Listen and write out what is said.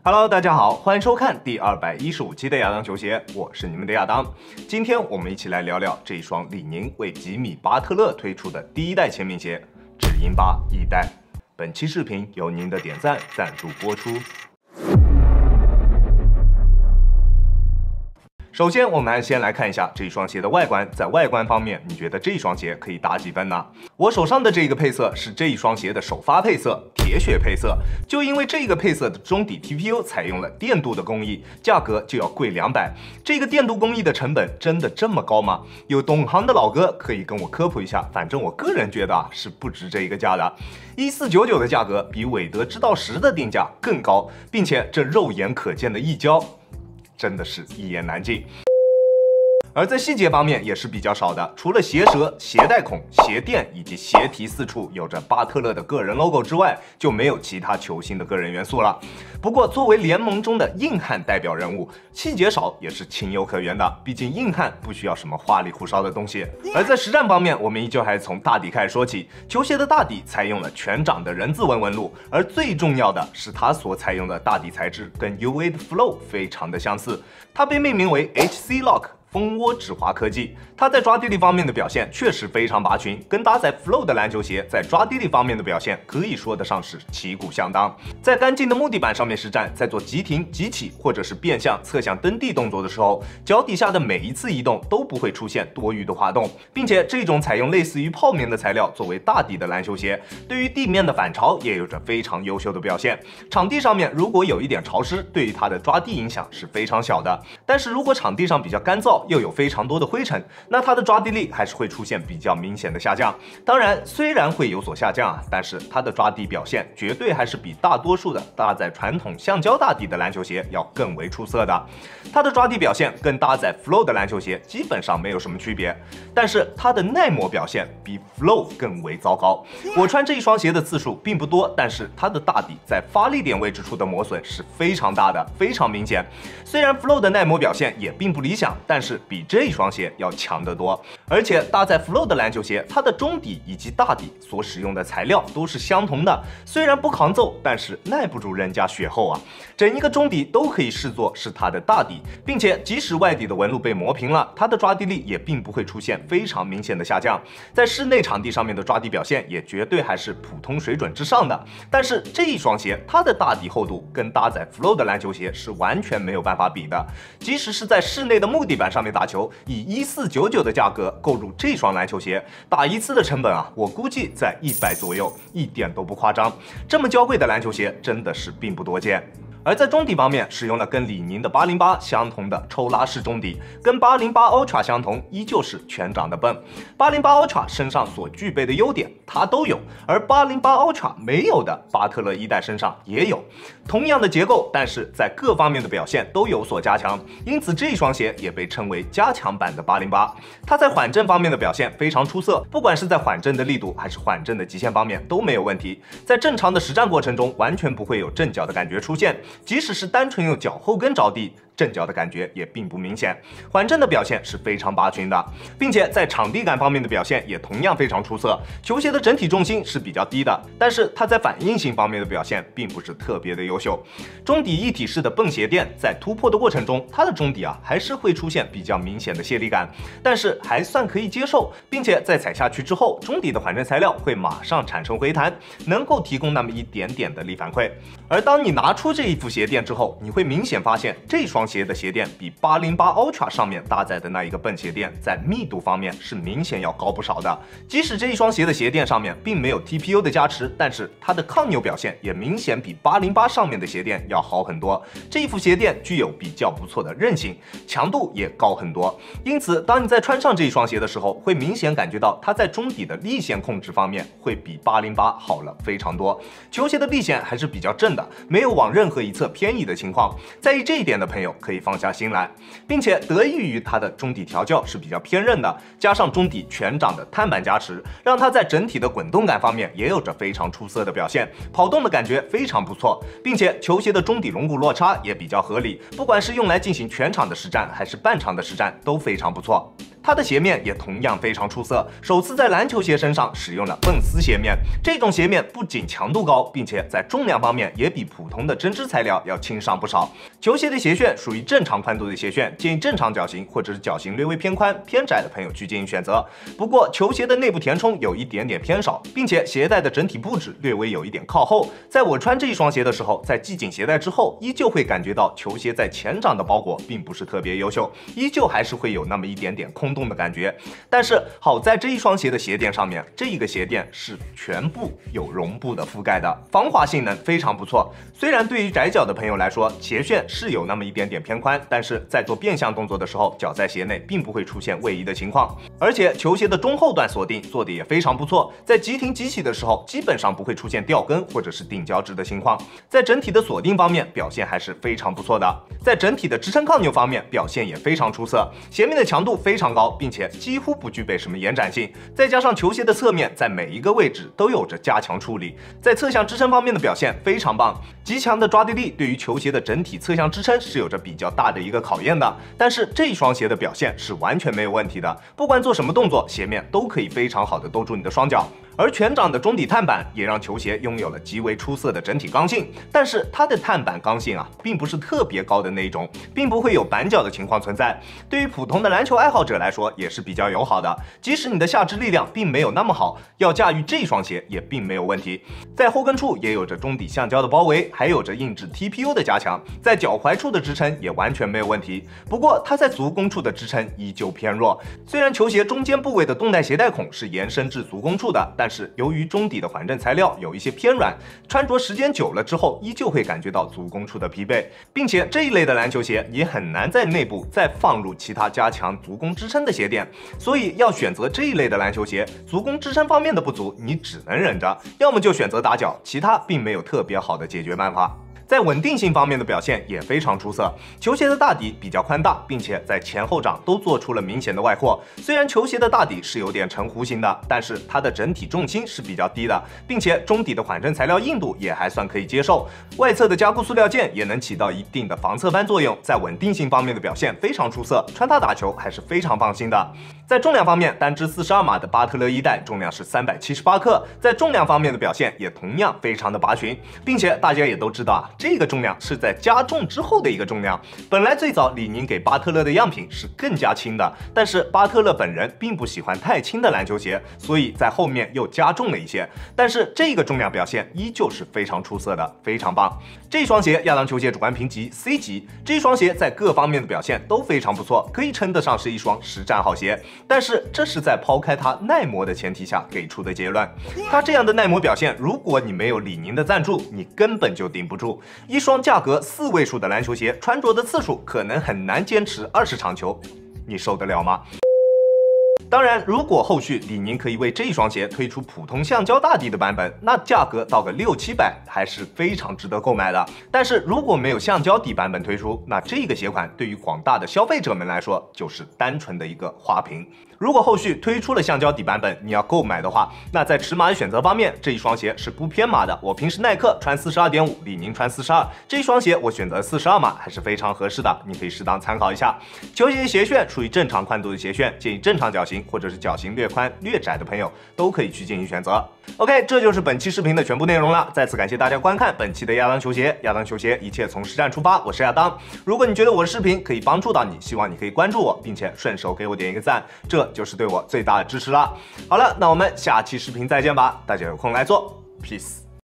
Hello， 大家好，欢迎收看第215期的亚当球鞋，我是你们的亚当。今天我们一起来聊聊这一双李宁为吉米巴特勒推出的第一代签名鞋——指鹰81代。本期视频由您的点赞赞助播出。首先，我们先来看一下这一双鞋的外观。在外观方面，你觉得这一双鞋可以打几分呢？我手上的这个配色是这一双鞋的首发配色，铁血配色。就因为这个配色的中底 TPU 采用了电镀的工艺，价格就要贵200。这个电镀工艺的成本真的这么高吗？有懂行的老哥可以跟我科普一下。反正我个人觉得是不值这一个价的。1499的价格比韦德之道10的定价更高，并且这肉眼可见的溢胶，真的是一言难尽。而在细节方面也是比较少的，除了鞋舌、鞋带孔、鞋垫以及鞋蹄4处有着巴特勒的个人 logo 之外，就没有其他球星的个人元素了。不过作为联盟中的硬汉代表人物，细节少也是情有可原的，毕竟硬汉不需要什么花里胡哨的东西。而在实战方面，我们依旧还是从大底开始说起。球鞋的大底采用了全掌的人字纹纹路，而最重要的是它所采用的大底材质跟 UA 的 Flow 非常的相似，它被命名为 HC Lock。蜂窝指滑科技，它在抓地力方面的表现确实非常拔群，跟搭载 Flow 的篮球鞋在抓地力方面的表现可以说得上是旗鼓相当。在干净的木地板上面实战，在做急停、急起或者是变向、侧向蹬地动作的时候，脚底下的每一次移动都不会出现多余的滑动，并且这种采用类似于泡棉的材料作为大底的篮球鞋，对于地面的反潮也有着非常优秀的表现。场地上面如果有一点潮湿，对于它的抓地影响是非常小的，但是如果场地上比较干燥，又有非常多的灰尘，那它的抓地力还是会出现比较明显的下降。当然，虽然会有所下降但是它的抓地表现绝对还是比大多数的搭载传统橡胶大底的篮球鞋要更为出色的。它的抓地表现跟搭载 Flow 的篮球鞋基本上没有什么区别，但是它的耐磨表现比 Flow 更为糟糕。我穿这一双鞋的次数并不多，但是它的大底在发力点位置处的磨损是非常大的，非常明显。虽然 Flow 的耐磨表现也并不理想，但是比这一双鞋要强得多。而且搭载 Flow 的篮球鞋，它的中底以及大底所使用的材料都是相同的，虽然不抗揍，但是耐不住人家血厚啊。整一个中底都可以视作是它的大底，并且即使外底的纹路被磨平了，它的抓地力也并不会出现非常明显的下降。在室内场地上面的抓地表现也绝对还是普通水准之上的。但是这一双鞋，它的大底厚度跟搭载 Flow 的篮球鞋是完全没有办法比的。即使是在室内的木地板上面打球，以1499的价格购入这双篮球鞋，打一次的成本我估计在100左右，一点都不夸张。这么娇贵的篮球鞋真的是并不多见。而在中底方面，使用了跟李宁的808相同的抽拉式中底，跟808 Ultra 相同，依旧是全掌的泵。808 Ultra 身上所具备的优点，它都有，而808 Ultra 没有的，巴特勒1代身上也有。同样的结构，但是在各方面的表现都有所加强，因此这一双鞋也被称为加强版的808。它在缓震方面的表现非常出色，不管是在缓震的力度还是缓震的极限方面都没有问题，在正常的实战过程中完全不会有震脚的感觉出现。即使是单纯用脚后跟着地，震脚的感觉也并不明显，缓震的表现是非常拔群的，并且在场地感方面的表现也同样非常出色。球鞋的整体重心是比较低的，但是它在反应性方面的表现并不是特别的优秀。中底一体式的泵鞋垫在突破的过程中，它的中底还是会出现比较明显的泄力感，但是还算可以接受，并且在踩下去之后，中底的缓震材料会马上产生回弹，能够提供那么一点点的力反馈。而当你拿出这一副鞋垫之后，你会明显发现这双鞋的鞋垫比808 Ultra 上面搭载的那一个泵鞋垫在密度方面是明显要高不少的。即使这一双鞋的鞋垫上面并没有 TPU 的加持，但是它的抗扭表现也明显比808上面的鞋垫要好很多。这一副鞋垫具有比较不错的韧性，强度也高很多。因此，当你在穿上这一双鞋的时候，会明显感觉到它在中底的力线控制方面会比808好了非常多。球鞋的力线还是比较正的，没有往任何一侧偏移的情况。在意这一点的朋友可以放下心来，并且得益于它的中底调教是比较偏韧的，加上中底全掌的碳板加持，让它在整体的滚动感方面也有着非常出色的表现，跑动的感觉非常不错，并且球鞋的中底龙骨落差也比较合理，不管是用来进行全场的实战还是半场的实战都非常不错。它的鞋面也同样非常出色，首次在篮球鞋身上使用了蹦丝鞋面。这种鞋面不仅强度高，并且在重量方面也比普通的针织材料要轻上不少。球鞋的鞋楦属于正常宽度的鞋楦，建议正常脚型或者是脚型略微偏宽、偏窄的朋友去进行选择。不过球鞋的内部填充有一点点偏少，并且鞋带的整体布置略微有一点靠后。在我穿这一双鞋的时候，在系紧鞋带之后，依旧会感觉到球鞋在前掌的包裹并不是特别优秀，依旧还是会有那么一点点空洞的感觉。但是好在这一双鞋的鞋垫上面，这一个鞋垫是全部有绒布的覆盖的，防滑性能非常不错。虽然对于窄脚的朋友来说，鞋楦是有那么一点点偏宽，但是在做变向动作的时候，脚在鞋内并不会出现位移的情况。而且球鞋的中后段锁定做的也非常不错，在急停急起的时候，基本上不会出现掉跟或者是顶脚趾的情况。在整体的锁定方面表现还是非常不错的，在整体的支撑抗扭方面表现也非常出色，鞋面的强度非常高，并且几乎不具备什么延展性。再加上球鞋的侧面在每一个位置都有着加强处理，在侧向支撑方面的表现非常棒，极强的抓地力对于球鞋的整体侧向支撑是有着比较大的一个考验的。但是这一双鞋的表现是完全没有问题的，不管做什么动作，鞋面都可以非常好的兜住你的双脚。而全掌的中底碳板也让球鞋拥有了极为出色的整体刚性，但是它的碳板刚性并不是特别高的那种，并不会有板脚的情况存在。对于普通的篮球爱好者来说也是比较友好的，即使你的下肢力量并没有那么好，要驾驭这双鞋也并没有问题。在后跟处也有着中底橡胶的包围，还有着硬质 TPU 的加强，在脚踝处的支撑也完全没有问题。不过它在足弓处的支撑依旧偏弱，虽然球鞋中间部位的动态鞋带孔是延伸至足弓处的，但是由于中底的缓震材料有一些偏软，穿着时间久了之后，依旧会感觉到足弓处的疲惫，并且这一类的篮球鞋也很难在内部再放入其他加强足弓支撑的鞋垫，所以要选择这一类的篮球鞋，足弓支撑方面的不足，你只能忍着，要么就选择打脚，其他并没有特别好的解决办法。在稳定性方面的表现也非常出色，球鞋的大底比较宽大，并且在前后掌都做出了明显的外扩。虽然球鞋的大底是有点呈弧形的，但是它的整体重心是比较低的，并且中底的缓震材料硬度也还算可以接受，外侧的加固塑料件也能起到一定的防侧扳作用，在稳定性方面的表现非常出色，穿它打球还是非常放心的。在重量方面，单支42码的巴特勒一代重量是378克，在重量方面的表现也同样非常的拔群，并且大家也都知道这个重量是在加重之后的一个重量。本来最早李宁给巴特勒的样品是更加轻的，但是巴特勒本人并不喜欢太轻的篮球鞋，所以在后面又加重了一些。但是这个重量表现依旧是非常出色的，非常棒。这双鞋亚当球鞋主观评级 C 级，这双鞋在各方面的表现都非常不错，可以称得上是一双实战好鞋。但是这是在抛开它耐磨的前提下给出的结论。它这样的耐磨表现，如果你没有李宁的赞助，你根本就顶不住。一双价格4位数的篮球鞋，穿着的次数可能很难坚持20场球，你受得了吗？当然，如果后续李宁可以为这双鞋推出普通橡胶大底的版本，那价格到个600-700还是非常值得购买的。但是如果没有橡胶底版本推出，那这个鞋款对于广大的消费者们来说就是单纯的一个花瓶。如果后续推出了橡胶底版本，你要购买的话，那在尺码的选择方面，这一双鞋是不偏码的。我平时耐克穿42.5，李宁穿42，这一双鞋我选择42码还是非常合适的，你可以适当参考一下。球鞋鞋楦属于正常宽度的鞋楦，建议正常脚型或者是脚型略宽略窄的朋友都可以去进行选择。OK， 这就是本期视频的全部内容了。再次感谢大家观看本期的亚当球鞋。亚当球鞋一切从实战出发，我是亚当。如果你觉得我的视频可以帮助到你，希望你可以关注我，并且顺手给我点一个赞，这就是对我最大的支持啦。好了，那我们下期视频再见吧，大家有空来做 ，peace。